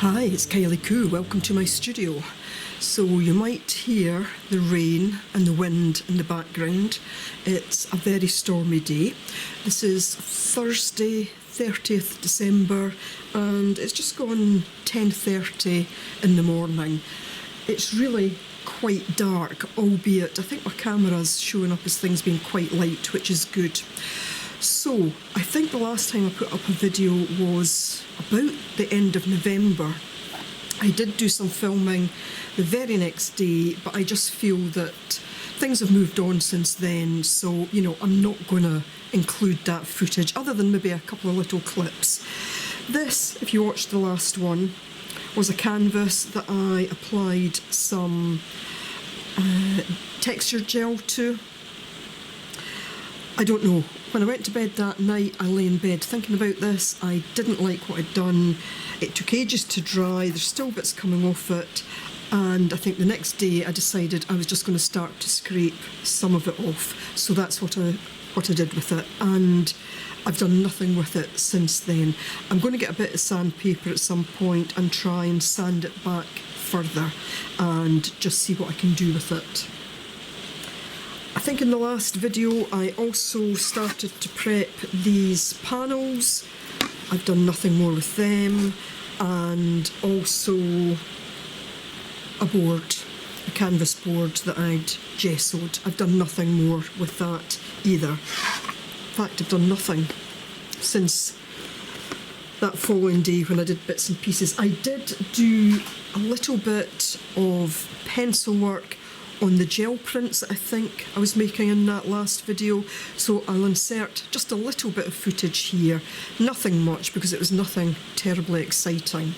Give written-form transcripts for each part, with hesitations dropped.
Hi, it's Kylie Coo. Welcome to my studio. So you might hear the rain and the wind in the background. It's a very stormy day. This is Thursday, 30th December, and it's just gone 10:30 in the morning. It's really quite dark, albeit I think my camera's showing up as things being quite light, which is good. So, I think the last time I put up a video was about the end of November. I did do some filming the very next day, but I just feel that things have moved on since then, so, I'm not going to include that footage, other than maybe a couple of little clips. This, if you watched the last one, was a canvas that I applied some texture gel to. I don't know. When I went to bed that night, I lay in bed thinking about this. I didn't like what I'd done. It took ages to dry. There's still bits coming off it. And I think the next day I decided I was just going to start to scrape some of it off. So that's what I did with it. And I've done nothing with it since then. I'm going to get a bit of sandpaper at some point and try and sand it back further and just see what I can do with it. I think in the last video I also started to prep these panels. I've done nothing more with them, and also a board, a canvas board that I'd gessoed. I've done nothing more with that either. In fact, I've done nothing since that following day when I did bits and pieces. I did do a little bit of pencil work on the gel prints that I think I was making in that last video, so I'll insert just a little bit of footage here. Nothing much, because it was nothing terribly exciting.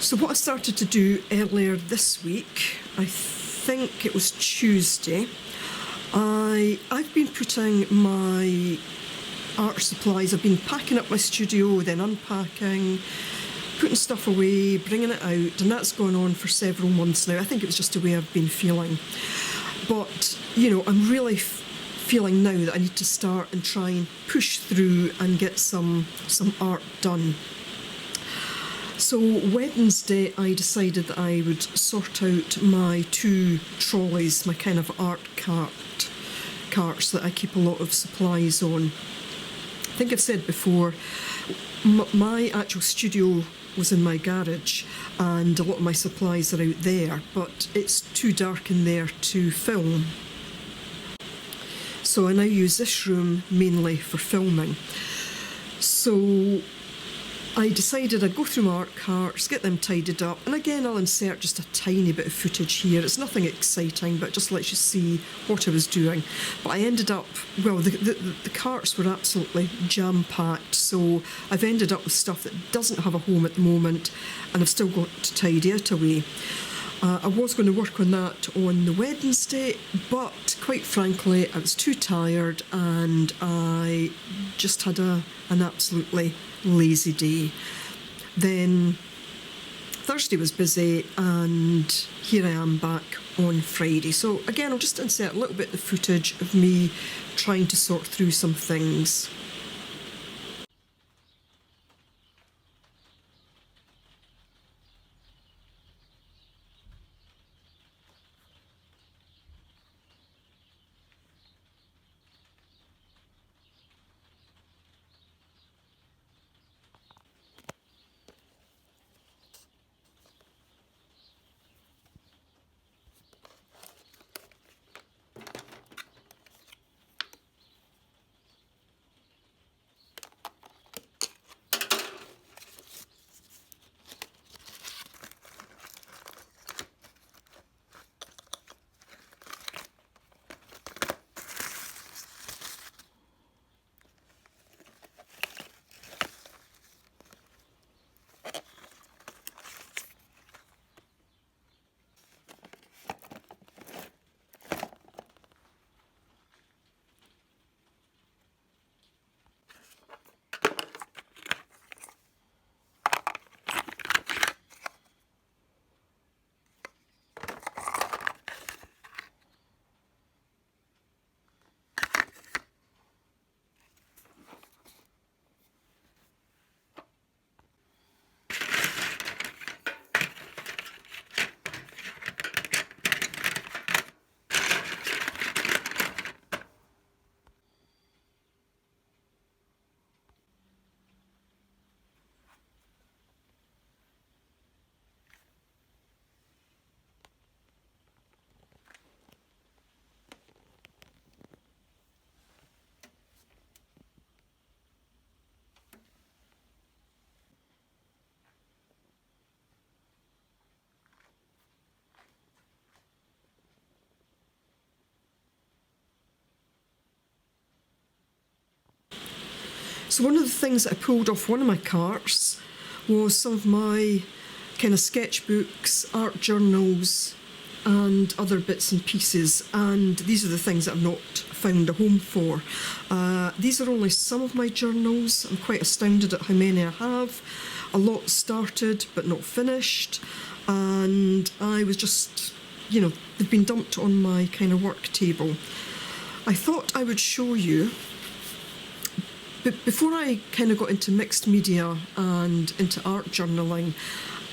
So what I started to do earlier this week, I think it was Tuesday, I've been putting my art supplies, I've been packing up my studio, then unpacking, putting stuff away, bringing it out, and that's gone on for several months now. I think it was just the way I've been feeling. But, I'm really feeling now that I need to start and try and push through and get some art done. So Wednesday I decided that I would sort out my two trolleys, my kind of art carts that I keep a lot of supplies on. I think I've said before, my actual studio was in my garage and a lot of my supplies are out there, but it's too dark in there to film. So I now use this room mainly for filming. So I decided I'd go through my art carts, get them tidied up, and again I'll insert just a tiny bit of footage here. It's nothing exciting, but just lets you see what I was doing. But I ended up, well, the carts were absolutely jam-packed, so I've ended up with stuff that doesn't have a home at the moment, and I've still got to tidy it away. I was going to work on that on the Wednesday, but quite frankly, I was too tired and I just had an absolutely lazy day. Then Thursday was busy and here I am back on Friday. So again, I'll just insert a little bit of footage of me trying to sort through some things. So one of the things that I pulled off one of my carts was some of my kind of sketchbooks, art journals and other bits and pieces, and these are the things that I've not found a home for. These are only some of my journals. I'm quite astounded at how many I have. A lot started but not finished, and I was just, you know, they've been dumped on my kind of work table. I thought I would show you. But before I kind of got into mixed media and into art journaling,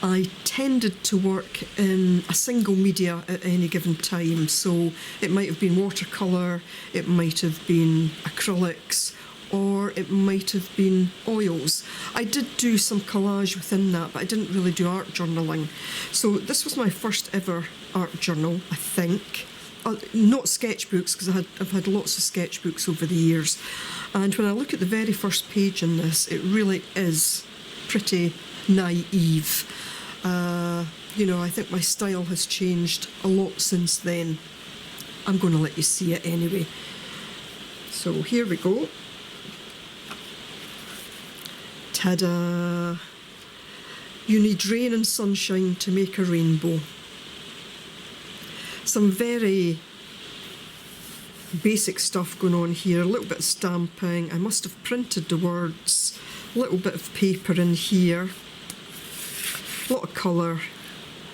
I tended to work in a single media at any given time. So it might have been watercolour, it might have been acrylics, or it might have been oils. I did do some collage within that, but I didn't really do art journaling. So this was my first ever art journal, I think. Not sketchbooks, because I've had lots of sketchbooks over the years. And when I look at the very first page in this, it really is pretty naive. You know, I think my style has changed a lot since then. I'm going to let you see it anyway. So here we go. Ta-da! You need rain and sunshine to make a rainbow. Some very basic stuff going on here, a little bit of stamping. I must have printed the words, a little bit of paper in here, a lot of colour,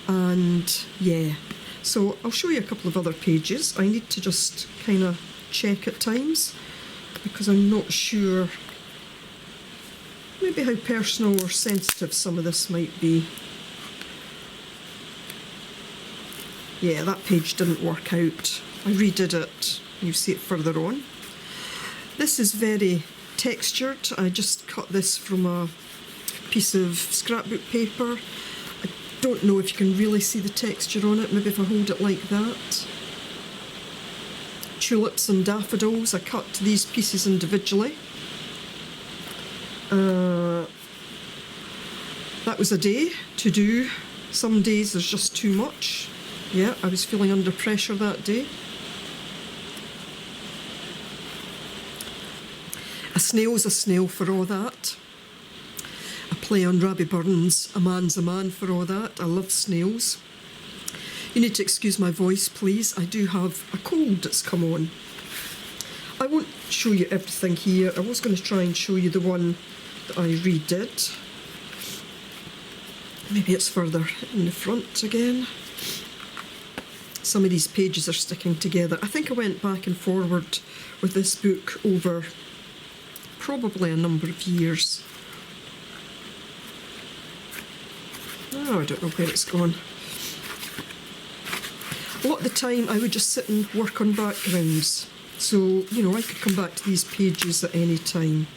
and yeah. So I'll show you a couple of other pages. I need to just kind of check at times because I'm not sure maybe how personal or sensitive some of this might be. Yeah, that page didn't work out. I redid it. You see it further on. This is very textured. I just cut this from a piece of scrapbook paper. I don't know if you can really see the texture on it. Maybe if I hold it like that. Tulips and daffodils. I cut these pieces individually. that was a day to do. Some days there's just too much. Yeah, I was feeling under pressure that day. A snail's a snail for all that. A play on Rabbie Burns, a man's a man for all that. I love snails. You need to excuse my voice, please. I do have a cold that's come on. I won't show you everything here. I was going to try and show you the one that I redid. Maybe it's further in the front again. Some of these pages are sticking together. I think I went back and forward with this book over probably a number of years. Oh, I don't know where it's gone. A lot of the time I would just sit and work on backgrounds. So, you know, I could come back to these pages at any time.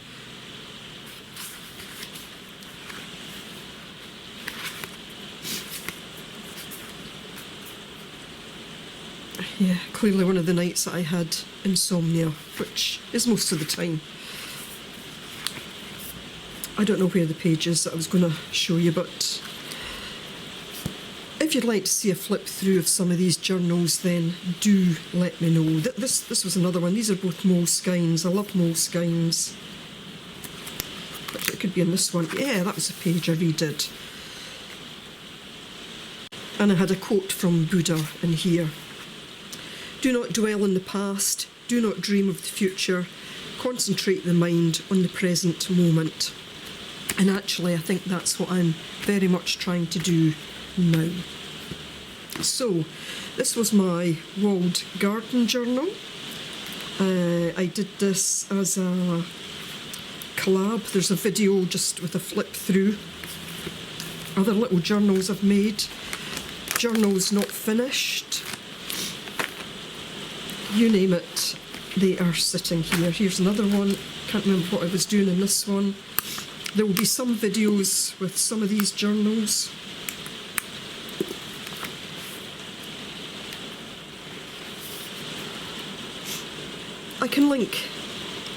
Yeah, clearly one of the nights that I had insomnia, which is most of the time. I don't know where the page is that I was going to show you, but if you'd like to see a flip through of some of these journals, then do let me know. This was another one. These are both moleskines. I love moleskines. Actually, it could be in this one. Yeah, that was a page I redid. And I had a quote from Buddha in here. Do not dwell in the past. Do not dream of the future. Concentrate the mind on the present moment. And actually, I think that's what I'm very much trying to do now. So, this was my walled garden journal. I did this as a collab. There's a video just with a flip through. Other little journals I've made. Journals not finished. You name it, they are sitting here. Here's another one. Can't remember what I was doing in this one. There will be some videos with some of these journals. I can link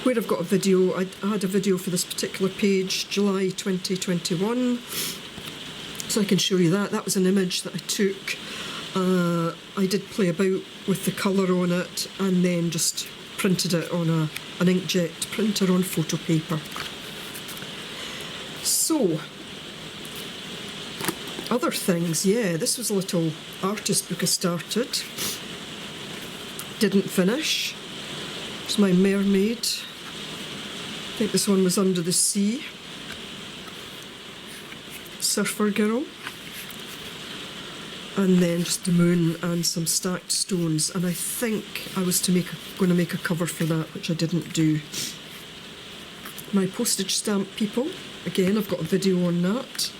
where I've got a video. I had a video for this particular page, July 2021. So I can show you that. That was an image that I took. I did play about with the colour on it and then just printed it on an inkjet printer on photo paper. So, other things, yeah, this was a little artist book I started. Didn't finish. It's my mermaid. I think this one was Under the Sea. Surfer Girl. And then just the moon and some stacked stones. And I think I was going to make a cover for that, which I didn't do. My postage stamp people. Again, I've got a video on that.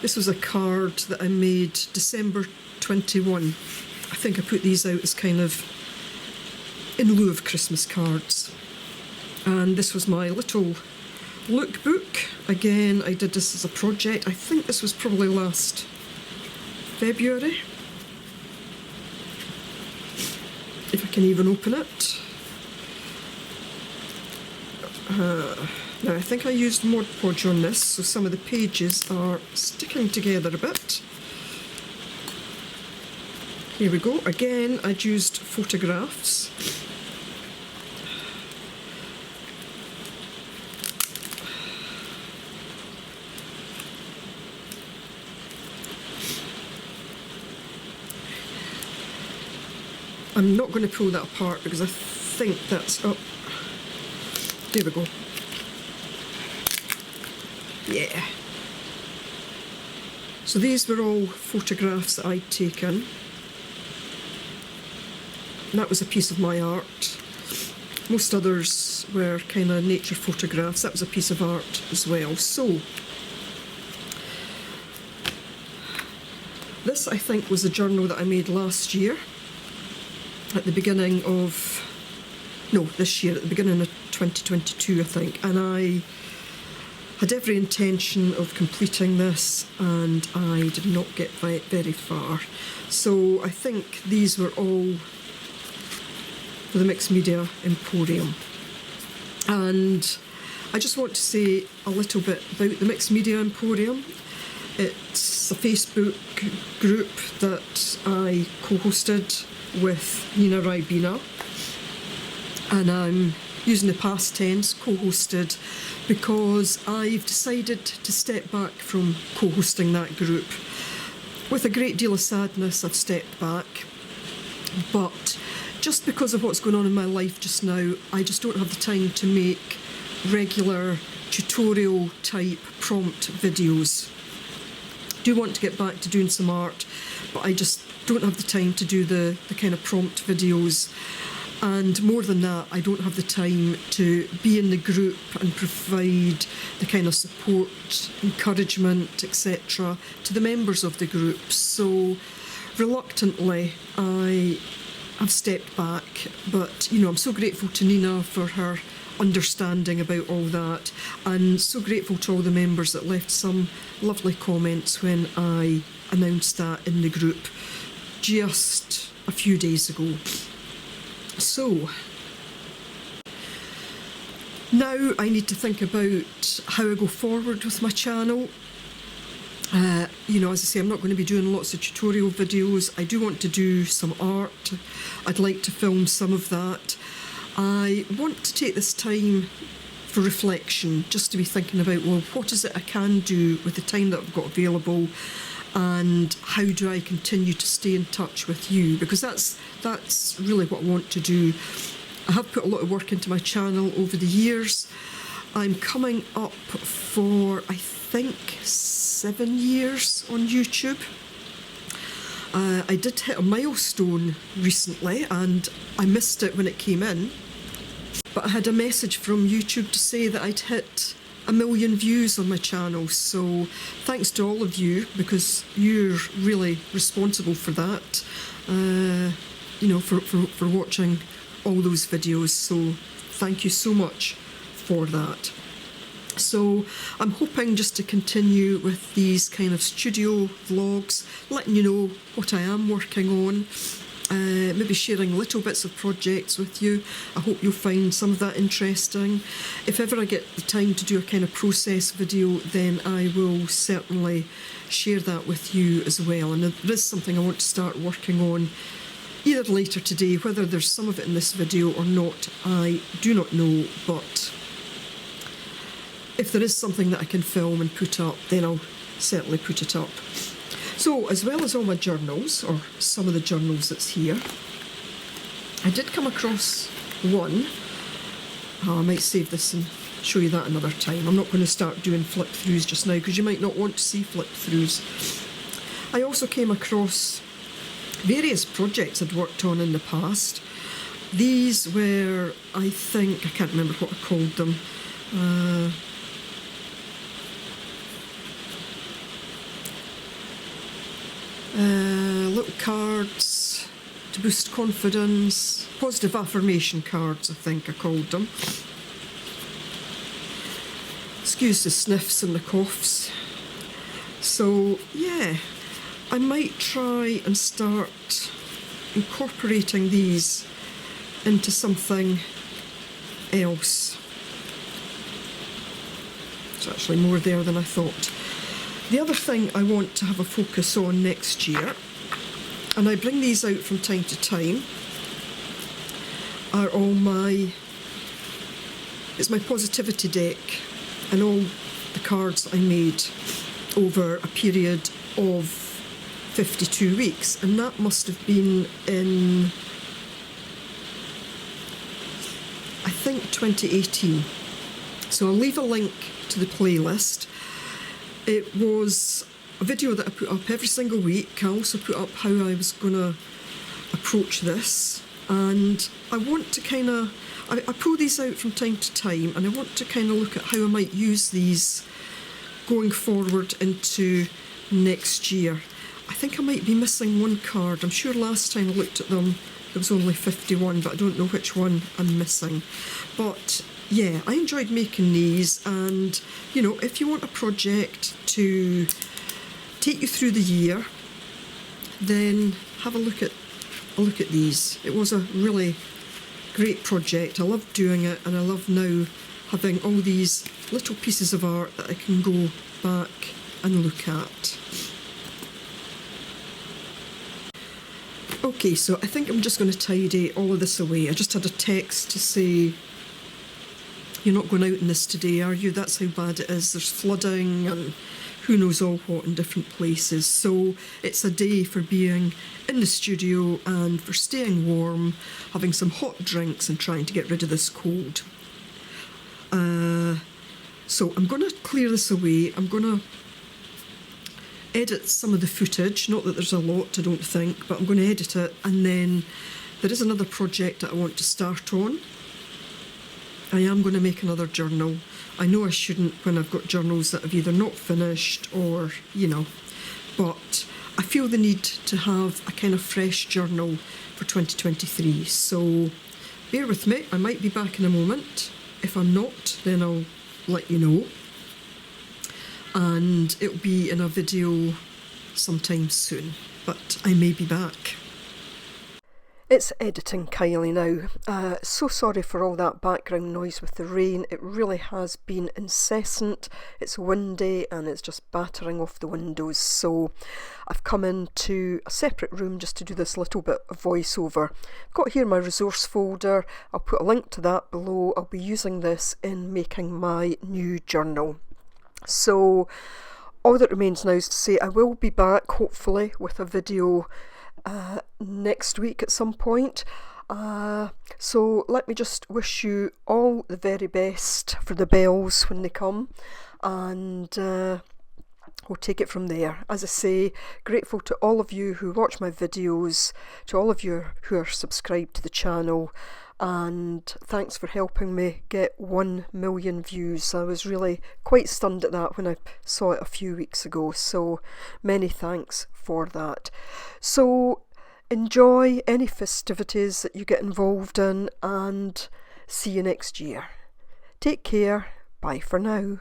This was a card that I made December 21. I think I put these out as kind of in lieu of Christmas cards. And this was my little lookbook. Again, I did this as a project. I think this was probably last February. If I can even open it. Now, I think I used Mod Podge on this, so some of the pages are sticking together a bit. Here we go. Again, I'd used photographs. I'm not going to pull that apart because I think that's up. There we go. Yeah. So these were all photographs that I'd taken. And that was a piece of my art. Most others were kind of nature photographs. That was a piece of art as well. So, this I think was a journal that I made last year. At the beginning of, no, this year, at the beginning of 2022, I think. And I had every intention of completing this, and I did not get very far. So I think these were all for the Mixed Media Emporium. And I just want to say a little bit about the Mixed Media Emporium. It's a Facebook group that I co-hosted with Nina Ribena, and I'm using the past tense, co-hosted, because I've decided to step back from co-hosting that group. With a great deal of sadness, I've stepped back, but just because of what's going on in my life just now, I just don't have the time to make regular tutorial type prompt videos. I do want to get back to doing some art, but I just don't have the time to do the kind of prompt videos. And more than that, I don't have the time to be in the group and provide the kind of support, encouragement, etc. to the members of the group. So reluctantly, I have stepped back. But, you know, I'm so grateful to Nina for her understanding about all that, and so grateful to all the members that left some lovely comments when I announced that in the group just a few days ago. So now I need to think about how I go forward with my channel. You know, as I say, I'm not going to be doing lots of tutorial videos. I do want to do some art. I'd like to film some of that. I want to take this time for reflection, just to be thinking about, well, what is it I can do with the time that I've got available, and how do I continue to stay in touch with you? Because that's really what I want to do. I have put a lot of work into my channel over the years. I'm coming up for, I think, 7 years on YouTube. I did hit a milestone recently, and I missed it when it came in. But I had a message from YouTube to say that I'd hit 1 million views on my channel. So thanks to all of you, because you're really responsible for that. You know, for watching all those videos. So thank you so much for that. So I'm hoping just to continue with these kind of studio vlogs, letting you know what I am working on, maybe sharing little bits of projects with you. I hope you'll find some of that interesting. If ever I get the time to do a kind of process video, then I will certainly share that with you as well. And there is something I want to start working on either later today. Whether there's some of it in this video or not, I do not know, but if there is something that I can film and put up, then I'll certainly put it up. So, as well as all my journals, or some of the journals that's here, I did come across one. Oh, I might save this and show you that another time. I'm not going to start doing flip-throughs just now, because you might not want to see flip-throughs. I also came across various projects I'd worked on in the past. These were, I think, I can't remember what I called them. Little cards to boost confidence, positive affirmation cards, I think I called them. Excuse the sniffs and the coughs. So yeah, I might try and start incorporating these into something else. There's actually more there than I thought. The other thing I want to have a focus on next year, and I bring these out from time to time, are all it's my positivity deck and all the cards I made over a period of 52 weeks. And that must have been in, I think, 2018. So I'll leave a link to the playlist. It was a video that I put up every single week. I also put up how I was going to approach this, and I want to kind of, I pull these out from time to time, and I want to kind of look at how I might use these going forward into next year. I think I might be missing one card. I'm sure last time I looked at them there was only 51, but I don't know which one I'm missing. But yeah, I enjoyed making these, and you know, if you want a project to take you through the year, then have a look at these. It was a really great project. I loved doing it, and I love now having all these little pieces of art that I can go back and look at. Okay, so I think I'm just going to tidy all of this away. I just had a text to say, you're not going out in this today, are you? That's how bad it is. There's flooding and who knows all what in different places. So it's a day for being in the studio and for staying warm, having some hot drinks and trying to get rid of this cold. So I'm going to clear this away. I'm going to edit some of the footage, not that there's a lot, I don't think, but I'm going to edit it, and then there is another project that I want to start on. I am going to make another journal. I know I shouldn't when I've got journals that have either not finished or, you know, but I feel the need to have a kind of fresh journal for 2023, so bear with me, I might be back in a moment. If I'm not, then I'll let you know. And it'll be in a video sometime soon, but I may be back. It's editing Kylie now. So sorry for all that background noise with the rain. It really has been incessant. It's windy and it's just battering off the windows. So I've come into a separate room just to do this little bit of voiceover. I've got here my resource folder. I'll put a link to that below. I'll be using this in making my new journal. So all that remains now is to say I will be back hopefully with a video next week at some point. So let me just wish you all the very best for the bells when they come, and we'll take it from there. As I say, grateful to all of you who watch my videos, to all of you who are subscribed to the channel, and thanks for helping me get 1 million views. I was really quite stunned at that when I saw it a few weeks ago, so many thanks for that. So enjoy any festivities that you get involved in, and see you next year. Take care. Bye for now.